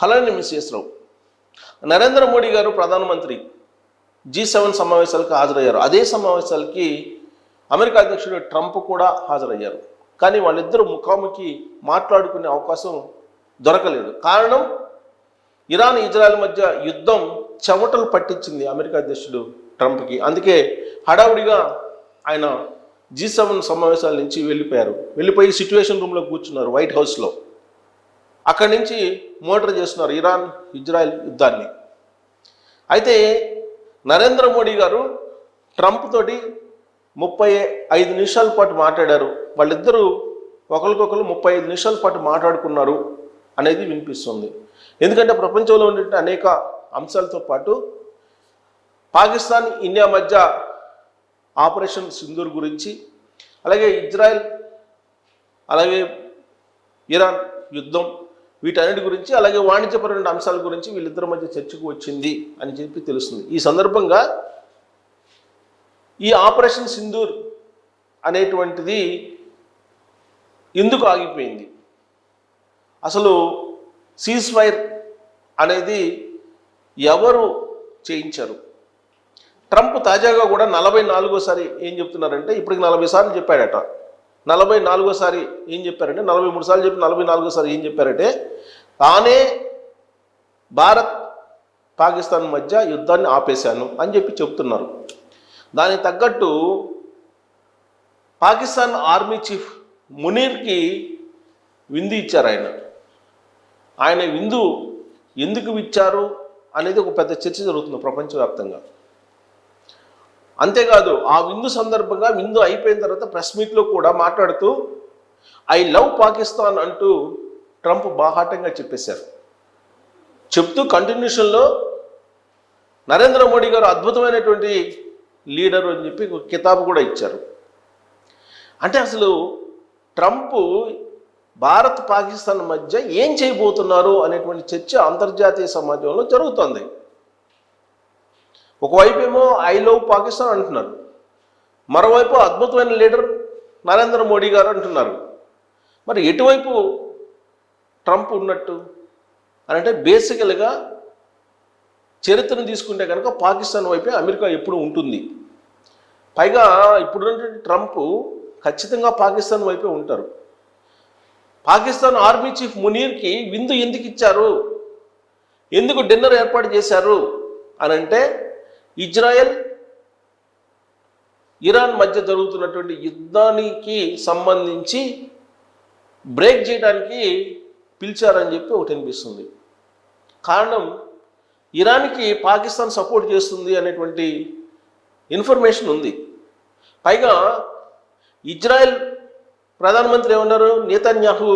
అలానే మిస్సెస్ రావు నరేంద్ర మోడీ గారు ప్రధానమంత్రి G7 సమావేశాలకు హాజరయ్యారు. అదే సమావేశాలకి అమెరికా అధ్యక్షుడు ట్రంప్ కూడా హాజరయ్యారు. కానీ వాళ్ళిద్దరూ ముఖాముఖి మాట్లాడుకునే అవకాశం దొరకలేదు. కారణం ఇరాన్ ఇజ్రాయెల్ మధ్య యుద్ధం చెమటలు పట్టించింది అమెరికా అధ్యక్షుడు ట్రంప్కి. అందుకే హడావుడిగా ఆయన G7 సమావేశాల నుంచి వెళ్ళిపోయి సిట్యుయేషన్ రూమ్లో కూర్చున్నారు వైట్ హౌస్లో. అక్కడి నుంచి మోటర్ చేస్తున్నారు ఇరాన్ ఇజ్రాయెల్ యుద్ధాన్ని. అయితే నరేంద్ర మోడీ గారు ట్రంప్ తోటి 35 నిమిషాల పాటు మాట్లాడారు. వాళ్ళిద్దరూ ఒకరికొకరు 35 నిమిషాల పాటు మాట్లాడుకున్నారు అనేది వినిపిస్తుంది. ఎందుకంటే ప్రపంచంలో ఉండే అనేక అంశాలతో పాటు పాకిస్తాన్ ఇండియా మధ్య ఆపరేషన్ సింధూర్ గురించి, అలాగే ఇజ్రాయెల్ అలాగే ఇరాన్ యుద్ధం, వీటన్నిటి గురించి, అలాగే వాణిజ్యపరమైన అంశాల గురించి వీళ్ళిద్దరి మధ్య చర్చకు వచ్చింది అని చెప్పి తెలుస్తుంది. ఈ సందర్భంగా ఈ ఆపరేషన్ సింధూర్ అనేటువంటిది ఎందుకు ఆగిపోయింది, అసలు సీజ్ ఫైర్ అనేది ఎవరు చేయించారు? ట్రంప్ తాజాగా కూడా 44సారి ఏం చెప్తున్నారంటే, ఇప్పటికి 40 సార్లు చెప్పాడట. 44సారి ఏం చెప్పారంటే, 43 సార్లు చెప్పి 44సారి ఏం చెప్పారంటే, తానే భారత్ పాకిస్తాన్ మధ్య యుద్ధాన్ని ఆపేశాను అని చెప్పి చెప్తున్నారు. దానికి తగ్గట్టు పాకిస్తాన్ ఆర్మీ చీఫ్ మునీర్కి విందు ఇచ్చారు. ఆయన విందు ఎందుకు ఇచ్చారు అనేది ఒక పెద్ద చర్చ జరుగుతుంది ప్రపంచవ్యాప్తంగా. అంతేకాదు ఆ విందు సందర్భంగా విందు అయిపోయిన తర్వాత ప్రెస్ మీట్లో కూడా మాట్లాడుతూ ఐ లవ్ పాకిస్తాన్ అంటూ ట్రంప్ బాహాటంగా చెప్పేశారు. చెప్తూ కంటిన్యూషన్లో నరేంద్ర మోడీ గారు అద్భుతమైనటువంటి లీడర్ అని చెప్పి ఒక కితాబు కూడా ఇచ్చారు. అంటే అసలు ట్రంప్ భారత్ పాకిస్తాన్ మధ్య ఏం చేయబోతున్నారు అనేటువంటి చర్చ అంతర్జాతీయ సమాజంలో జరుగుతుంది. ఒకవైపు ఏమో ఐ లవ్ పాకిస్తాన్ అంటున్నారు, మరోవైపు అద్భుతమైన లీడర్ నరేంద్ర మోడీ గారు అంటున్నారు. మరి ఎటువైపు ట్రంప్ ఉన్నట్టు అని అంటే, బేసికల్గా చరిత్రను తీసుకుంటే కనుక పాకిస్తాన్ వైపే అమెరికా ఎప్పుడు ఉంటుంది. పైగా ఇప్పుడున్నటువంటి ట్రంప్ ఖచ్చితంగా పాకిస్తాన్ వైపే ఉంటారు. పాకిస్తాన్ ఆర్మీ చీఫ్ మునీర్కి విందు ఎందుకు ఇచ్చారు, ఎందుకు డిన్నర్ ఏర్పాటు చేశారు అని అంటే, ఇజ్రాయెల్ ఇరాన్ మధ్య జరుగుతున్నటువంటి యుద్ధానికి సంబంధించి బ్రేక్ చేయడానికి పిలిచారని చెప్పి ఒకటి అనిపిస్తుంది. కారణం ఇరాన్కి పాకిస్తాన్ సపోర్ట్ చేస్తుంది అనేటువంటి ఇన్ఫర్మేషన్ ఉంది. పైగా ఇజ్రాయెల్ ప్రధానమంత్రి ఏమన్నారు, నెతన్యాహు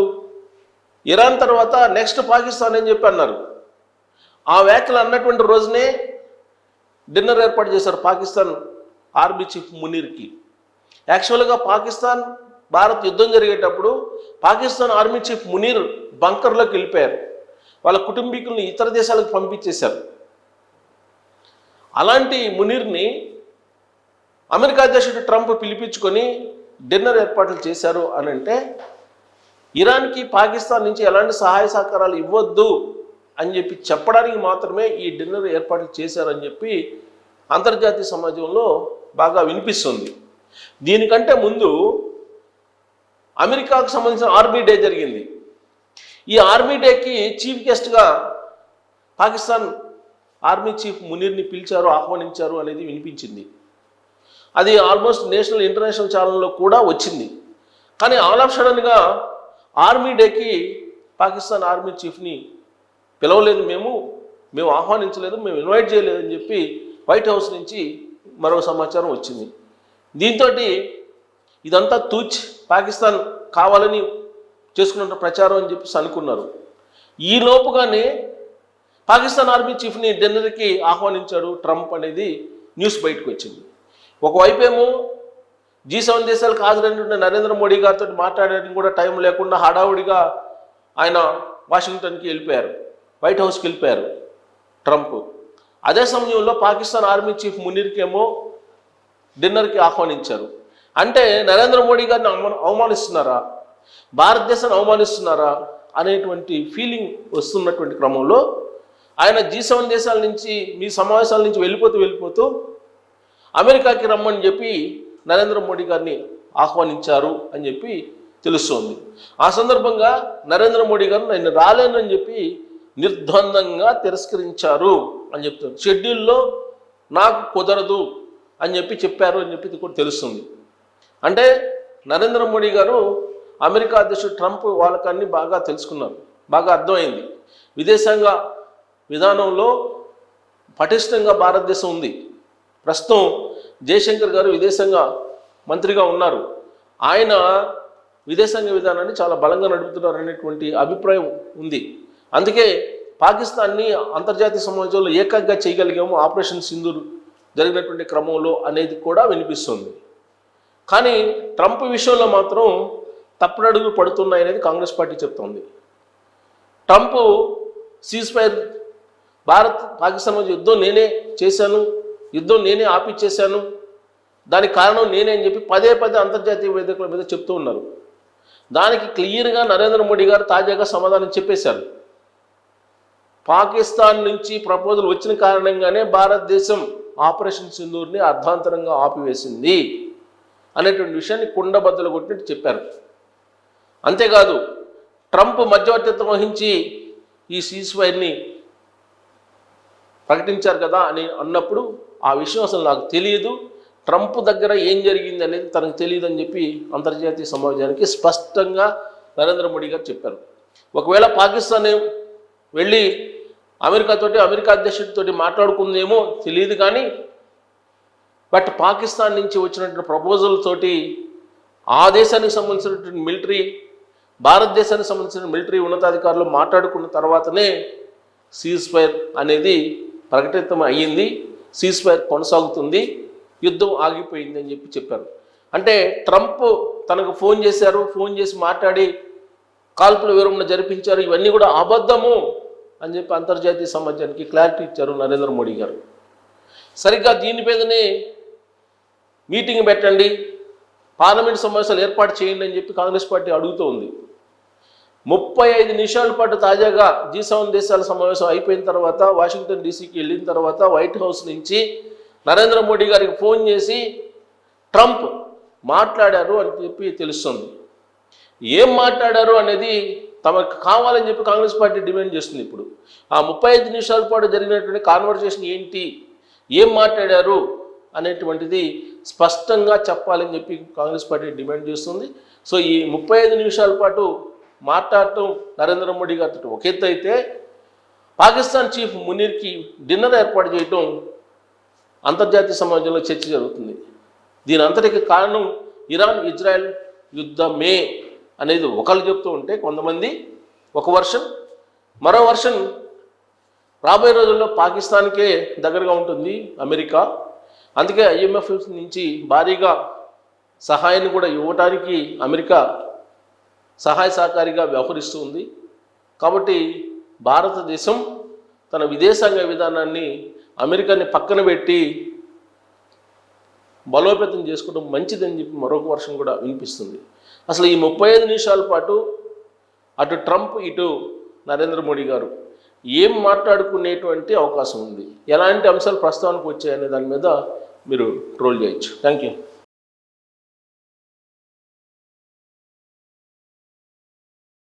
ఇరాన్ తర్వాత నెక్స్ట్ పాకిస్తాన్ అని చెప్పి అన్నారు. ఆ వ్యాఖ్యలు అన్నటువంటి రోజునే డిన్నర్ ఏర్పాటు చేశారు పాకిస్తాన్ ఆర్మీ చీఫ్ మునీర్కి. యాక్చువల్గా పాకిస్తాన్ భారత్ యుద్ధం జరిగేటప్పుడు పాకిస్తాన్ ఆర్మీ చీఫ్ మునీర్ బంకర్లోకి వెళ్ళిపోయారు. వాళ్ళ కుటుంబీకుల్ని ఇతర దేశాలకు పంపించేశారు. అలాంటి మునీర్ని అమెరికా అధ్యక్షుడు ట్రంప్ పిలిపించుకొని డిన్నర్ ఏర్పాట్లు చేశారు అని అంటే, ఇరాన్కి పాకిస్తాన్ నుంచి ఎలాంటి సహాయ సహకారాలు ఇవ్వద్దు అని చెప్పి చెప్పడానికి మాత్రమే ఈ డిన్నర్ ఏర్పాట్లు చేశారని చెప్పి అంతర్జాతీయ సమాజంలో బాగా వినిపిస్తుంది. దీనికంటే ముందు అమెరికాకు సంబంధించిన ఆర్మీ డే జరిగింది. ఈ ఆర్మీ డేకి చీఫ్ గెస్ట్గా పాకిస్తాన్ ఆర్మీ చీఫ్ మునీర్ని పిలిచారు, ఆహ్వానించారు అనేది వినిపించింది. అది ఆల్మోస్ట్ నేషనల్ ఇంటర్నేషనల్ ఛానల్లో కూడా వచ్చింది. కానీ ఆల్ ఆఫ్ సడన్గా ఆర్మీ డేకి పాకిస్తాన్ ఆర్మీ చీఫ్ని పిలవలేదు, మేము ఆహ్వానించలేదు, మేము ఇన్వైట్ చేయలేదని చెప్పి వైట్ హౌస్ నుంచి మరో సమాచారం వచ్చింది. దీంతో ఇదంతా తూచ్ పాకిస్తాన్ కావాలని చేసుకున్న ప్రచారం అని చెప్పి అనుకున్నారు. ఈ లోపుగానే పాకిస్తాన్ ఆర్మీ చీఫ్ని డిన్నర్కి ఆహ్వానించాడు ట్రంప్ అనేది న్యూస్ బయటకు వచ్చింది. ఒకవైపు ఏమో G7 దేశాలకు హాజరైనటువంటి నరేంద్ర మోడీ గారితో మాట్లాడడానికి కూడా టైం లేకుండా హడావుడిగా ఆయన వాషింగ్టన్కి వెళ్ళిపోయారు, వైట్ హౌస్కి వెళ్ళిపోయారు ట్రంప్. అదే సమయంలో పాకిస్తాన్ ఆర్మీ చీఫ్ మునీర్కి ఏమో డిన్నర్కి ఆహ్వానించారు. అంటే నరేంద్ర మోడీ గారిని అవమానిస్తున్నారా, భారతదేశాన్ని అవమానిస్తున్నారా అనేటువంటి ఫీలింగ్ వస్తున్నటువంటి క్రమంలో ఆయన G7 దేశాల నుంచి మీ సమావేశాల నుంచి వెళ్ళిపోతూ అమెరికాకి రమ్మని చెప్పి నరేంద్ర మోడీ గారిని ఆహ్వానించారు అని చెప్పి తెలుస్తోంది. ఆ సందర్భంగా నరేంద్ర మోడీ గారు నేను రాలేనని చెప్పి నిర్ద్వందంగా తిరస్కరించారు అని చెప్తారు. షెడ్యూల్లో నాకు కుదరదు అని చెప్పి చెప్పారు అని చెప్పి కూడా తెలుస్తుంది. అంటే నరేంద్ర మోడీ గారు అమెరికా అధ్యక్షుడు ట్రంప్ వాళ్ళకన్నీ బాగా తెలుసుకున్నారు, బాగా అర్థమైంది. విదేశాంగ విధానంలో పటిష్టంగా భారతదేశం ఉంది. ప్రస్తుతం జయశంకర్ గారు విదేశాంగ మంత్రిగా ఉన్నారు. ఆయన విదేశాంగ విధానాన్ని చాలా బలంగా నడుపుతున్నారు అనేటువంటి అభిప్రాయం ఉంది. అందుకే పాకిస్తాన్ని అంతర్జాతీయ సమాజంలో ఏకంగా చేయగలిగాము ఆపరేషన్ సింధూర్ జరిగినటువంటి క్రమంలో అనేది కూడా వినిపిస్తుంది. కానీ ట్రంప్ విషయంలో మాత్రం తప్పుడడుగులు పడుతున్నాయి అనేది కాంగ్రెస్ పార్టీ చెప్తోంది. ట్రంప్ సీజ్ఫైర్ పాకిస్తాన్ మధ్య యుద్ధం నేనే చేశాను, యుద్ధం నేనే ఆపిచ్చేశాను, దానికి కారణం నేనే అని చెప్పి పదే అంతర్జాతీయ వేదికల మీద చెప్తూ ఉన్నారు. దానికి క్లియర్గా నరేంద్ర మోడీ గారు తాజాగా సమాధానం చెప్పేశారు. పాకిస్తాన్ నుంచి ప్రపోజల్ వచ్చిన కారణంగానే భారతదేశం ఆపరేషన్ సింధూర్ని అర్ధాంతరంగా ఆపివేసింది అనేటువంటి విషయాన్ని కుండబద్దలు కొట్టినట్టు చెప్పారు. అంతేకాదు ట్రంప్ మధ్యవర్తిత్వం వహించి ఈ సీజ్ఫైర్ని ప్రకటించారు కదా అని అన్నప్పుడు ఆ విషయం అసలు నాకు తెలియదు, ట్రంప్ దగ్గర ఏం జరిగింది అనేది తనకు తెలియదు అని చెప్పి అంతర్జాతీయ సమాజానికి స్పష్టంగా నరేంద్ర మోడీ గారు చెప్పారు. ఒకవేళ పాకిస్తాన్ వెళ్ళి అమెరికా అధ్యక్షుడితోటి మాట్లాడుకుందేమో తెలియదు, కానీ బట్ పాకిస్తాన్ నుంచి వచ్చినటువంటి ప్రపోజల్ తోటి ఆ దేశానికి సంబంధించినటువంటి మిలిటరీ, భారతదేశానికి సంబంధించిన మిలిటరీ ఉన్నతాధికారులు మాట్లాడుకున్న తర్వాతనే సీజ్ఫైర్ అనేది ప్రకటితం అయ్యింది, సీజ్ఫైర్ కొనసాగుతుంది, యుద్ధం ఆగిపోయింది అని చెప్పి చెప్పారు. అంటే ట్రంప్ తనకు ఫోన్ చేసి మాట్లాడి కాల్పుల విరమణ జరిపించారు, ఇవన్నీ కూడా అబద్ధము అని చెప్పి అంతర్జాతీయ సమాజానికి క్లారిటీ ఇచ్చారు నరేంద్ర మోడీ గారు. సరిగ్గా దీని మీదనే మీటింగ్ పెట్టండి, పార్లమెంట్ సమావేశాలు ఏర్పాటు చేయండి అని చెప్పి కాంగ్రెస్ పార్టీ అడుగుతూ ఉంది. 35 నిమిషాల పాటు తాజాగా G7 దేశాల సమావేశం అయిపోయిన తర్వాత వాషింగ్టన్ డీసీకి వెళ్ళిన తర్వాత వైట్ హౌస్ నుంచి నరేంద్ర మోడీ గారికి ఫోన్ చేసి ట్రంప్ మాట్లాడారు అని చెప్పి తెలుస్తుంది. ఏం మాట్లాడారు అనేది తమకు కావాలని చెప్పి కాంగ్రెస్ పార్టీ డిమాండ్ చేస్తుంది. ఇప్పుడు ఆ 35 నిమిషాల పాటు జరిగినటువంటి కాన్వర్సేషన్ ఏంటి, ఏం మాట్లాడారు అనేటువంటిది స్పష్టంగా చెప్పాలని చెప్పి కాంగ్రెస్ పార్టీ డిమాండ్ చేస్తుంది. సో ఈ 35 నిమిషాల పాటు మాట్లాడటం నరేంద్ర మోడీ గారితో ఒక ఎత్తు అయితే, పాకిస్తాన్ చీఫ్ మునీర్కి డిన్నర్ ఏర్పాటు చేయటం అంతర్జాతీయ సమాజంలో చర్చ జరుగుతుంది. దీని అంతటికి కారణం ఇరాన్-ఇజ్రాయెల్ యుద్ధమే అనేది ఒకళ్ళు చెప్తూ ఉంటే, కొంతమంది ఒక వర్షన్, మరో వర్షన్ రాబోయే రోజుల్లో పాకిస్తాన్కే దగ్గరగా ఉంటుంది అమెరికా, అందుకే IMF నుంచి భారీగా సహాయాన్ని కూడా ఇవ్వడానికి అమెరికా సహాయ సహకారిగా వ్యవహరిస్తూ ఉంది. కాబట్టి భారతదేశం తన విదేశాంగ విధానాన్ని అమెరికాని పక్కన పెట్టి బలోపేతం చేసుకోవడం మంచిదని చెప్పి మరొక వర్షం కూడా వినిపిస్తుంది. అసలు ఈ 35 నిమిషాల పాటు అటు ట్రంప్ ఇటు నరేంద్ర మోడీ గారు ఏం మాట్లాడుకునేటువంటి అవకాశం ఉంది, ఎలాంటి అంశాలు ప్రస్తావనకు వచ్చాయనే దాని మీద మీరు ట్రోల్ చేయొచ్చు. Thank you.